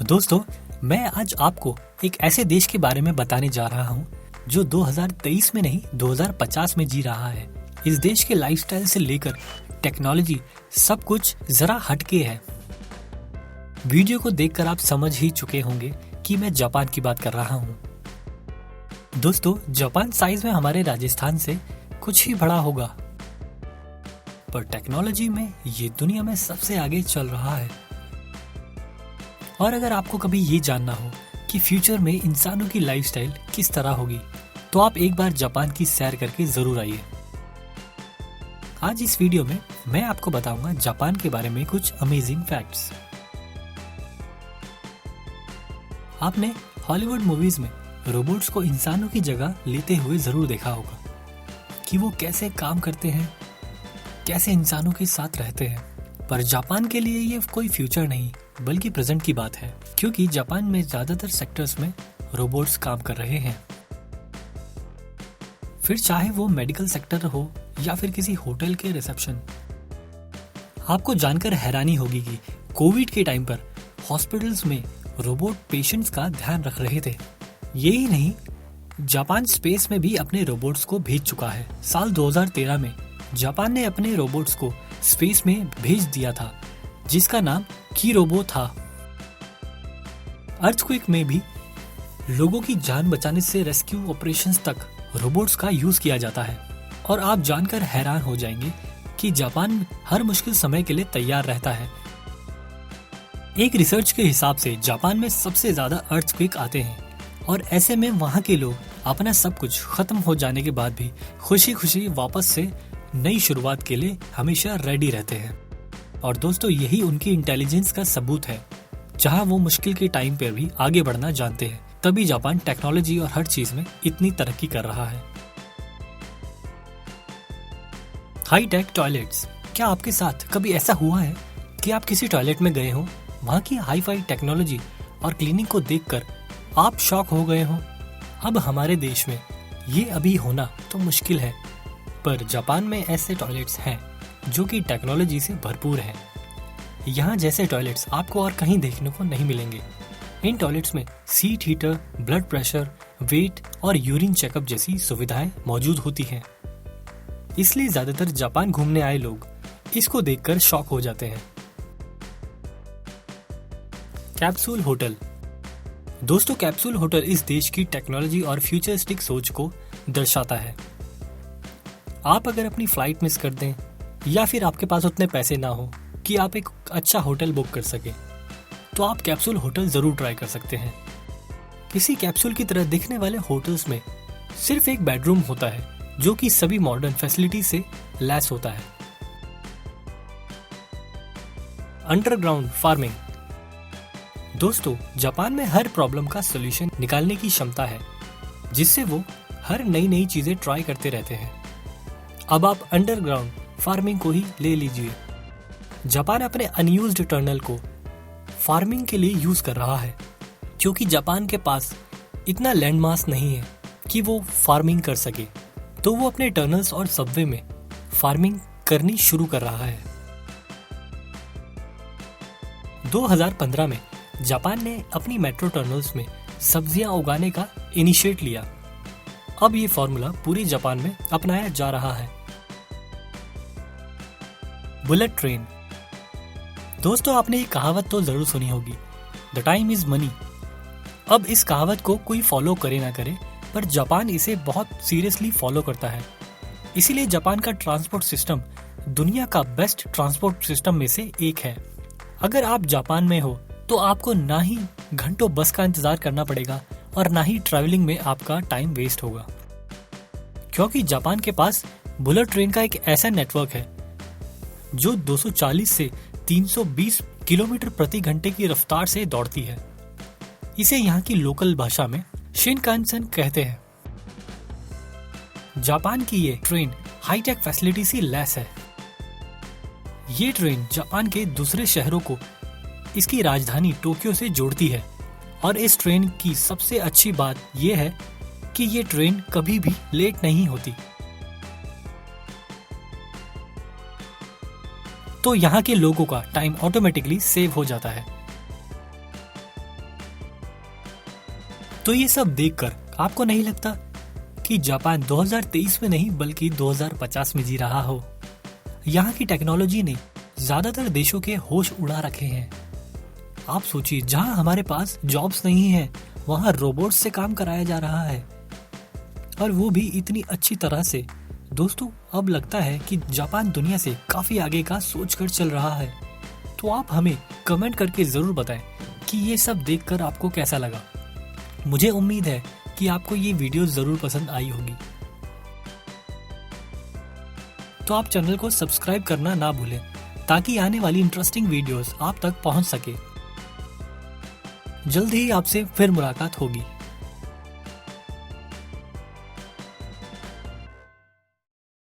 दोस्तों, मैं आज आपको एक ऐसे देश के बारे में बताने जा रहा हूँ जो 2023 में नहीं 2050 में जी रहा है। इस देश के लाइफस्टाइल से लेकर टेक्नोलॉजी सब कुछ जरा हटके है। वीडियो को देखकर आप समझ ही चुके होंगे कि मैं जापान की बात कर रहा हूँ। दोस्तों, जापान साइज में हमारे राजस्थान से कुछ ही बड़ा होगा, पर टेक्नोलॉजी में ये दुनिया में सबसे आगे चल रहा है। और अगर आपको कभी ये जानना हो कि फ्यूचर में इंसानों की लाइफस्टाइल किस तरह होगी, तो आप एक बार जापान की सैर करके जरूर आइए। आज इस वीडियो में मैं आपको बताऊंगा जापान के बारे में कुछ अमेजिंग फैक्ट्स। आपने हॉलीवुड मूवीज में रोबोट्स को इंसानों की जगह लेते हुए जरूर देखा होगा कि वो कैसे काम करते हैं, कैसे इंसानों के साथ रहते हैं। पर जापान के लिए ये कोई फ्यूचर नहीं बल्कि प्रेजेंट की बात है, क्योंकि जापान में ज्यादातर सेक्टर्स में रोबोट्स काम कर रहे हैं। फिर चाहे वो मेडिकल सेक्टर हो या फिर किसी होटल के रिसेप्शन। आपको जानकर हैरानी होगी कि कोविड के टाइम पर हॉस्पिटल्स में रोबोट पेशेंट्स का ध्यान रख रहे थे। यही नहीं, जापान स्पेस में भी अपने रोबोट्स को भेज चुका है। साल 2013 में जापान ने अपने रोबोट्स को स्पेस में भेज दिया था, जिसका नाम कीरोबो था। अर्थक्वेक में भी लोगों की जान बचाने से रेस्क्यू ऑपरेशंस तक रोबोट्स का यूज किया जाता है। और आप जानकर हैरान हो जाएंगे कि जापान हर मुश्किल समय के लिए तैयार रहता है। एक रिसर्च के हिसाब से जापान में सबसे ज्यादा अर्थक्वेक आते हैं, और ऐसे में वहां के लोग अपना सब कुछ खत्म हो जाने के बाद भी खुशी खुशी वापस से नई शुरुआत के लिए हमेशा रेडी रहते हैं। और दोस्तों, यही उनकी इंटेलिजेंस का सबूत है। जहां वो मुश्किल के टाइम पर भी आगे बढ़ना जानते हैं, तभी जापान टेक्नोलॉजी और हर चीज में इतनी तरक्की कर रहा है। High tech toilets. क्या आपके साथ कभी ऐसा हुआ है कि आप किसी टॉयलेट में गए हो, वहाँ की हाई फाई टेक्नोलॉजी और क्लीनिंग को देखकर आप शॉक हो गए हो? अब हमारे देश में ये अभी होना तो मुश्किल है, पर जापान में ऐसे टॉयलेट्स हैं जो कि टेक्नोलॉजी से भरपूर हैं। यहाँ जैसे टॉयलेट्स आपको और कहीं देखने को नहीं मिलेंगे। इन टॉयलेट्स में seat heater, blood pressure, weight और यूरिन चेकअप जैसी सुविधाएं मौजूद होती हैं। इसलिए ज्यादातर जापान घूमने आए लोग इसको देखकर शॉक हो जाते हैं। Capsule hotel. दोस्तों, कैप्सूल होटल इस देश की टेक्नोलॉजी और फ्यूचरिस्टिक सोच को दर्शाता है। आप अगर अपनी फ्लाइट मिस कर दें या फिर आपके पास उतने पैसे ना हो कि आप एक अच्छा होटल बुक कर सके, तो आप कैप्सूल होटल जरूर ट्राई कर सकते हैं। किसी कैप्सूल की तरह दिखने वाले होटल्स में सिर्फ एक बेडरूम होता है, जो कि सभी मॉडर्न फैसिलिटी से लैस होता है। Underground farming. दोस्तों, जापान में हर प्रॉब्लम का सॉल्यूशन निकालने की क्षमता है, जिससे वो हर नई नई चीजें ट्राई करते रहते हैं। अब आप अंडरग्राउंड फार्मिंग को ही ले लीजिए। जापान अपने अनयूज्ड टनल को फार्मिंग के लिए यूज कर रहा है, क्योंकि जापान के पास इतना लैंड मास नहीं है कि वो फार्मिंग कर सके, तो वो अपने टनल्स और सबवे में फार्मिंग करनी शुरू कर रहा है। 2015 में जापान ने अपनी मेट्रो टनल्स में सब्जियां उगाने का इनिशिएट लिया। अब ये फॉर्मूला पूरे जापान में अपनाया जा रहा है। Bullet train. दोस्तों, आपने ये कहावत तो जरूर सुनी होगी, द टाइम इज मनी। अब इस कहावत को कोई फॉलो करे ना करे, पर जापान इसे बहुत सीरियसली फॉलो करता है। इसीलिए जापान का ट्रांसपोर्ट सिस्टम दुनिया का बेस्ट ट्रांसपोर्ट सिस्टम में से एक है। अगर आप जापान में हो तो आपको ना ही घंटों बस का इंतजार करना पड़ेगा और ना ही ट्रैवलिंग में आपका टाइम वेस्ट होगा, क्योंकि जापान के पास बुलेट ट्रेन का एक ऐसा नेटवर्क है जो 240 से 320 किलोमीटर प्रति घंटे की रफ्तार से दौड़ती है। इसे यहाँ की लोकल भाषा में शिनकानसेन कहते हैं। जापान की ये ट्रेन हाईटेक फैसिलिटी से लैस है। ये ट्रेन जापान के दूसरे शहरों को इसकी राजधानी टोक्यो से जोड़ती है, और इस ट्रेन की सबसे अच्छी बात यह है कि ये ट्रेन कभी भी लेट नहीं होती। तो यहाँ के लोगों का टाइम ऑटोमेटिकली सेव हो जाता है। तो ये सब देखकर आपको नहीं लगता कि जापान 2023 में नहीं बल्कि 2050 में जी रहा हो? यहाँ की टेक्नोलॉजी ने ज्यादातर देशों के होश उड़ा रखे हैं। आप सोचिए, जहाँ हमारे पास जॉब्स नहीं है वहाँ रोबोट से काम कराया जा रहा है, और वो भी इतनी अच्छी तरह से। दोस्तों, अब लगता है कि जापान दुनिया से काफी आगे का सोचकर चल रहा है। तो आप हमें कमेंट करके जरूर बताएं कि ये सब देखकर आपको कैसा लगा। मुझे उम्मीद है कि आपको ये वीडियो जरूर पसंद आई होगी। तो आप चैनल को सब्सक्राइब करना ना भूलें ताकि आने वाली इंटरेस्टिंग वीडियोस आप तक पहुंच सके। जल्द ही आपसे फिर मुलाकात होगी।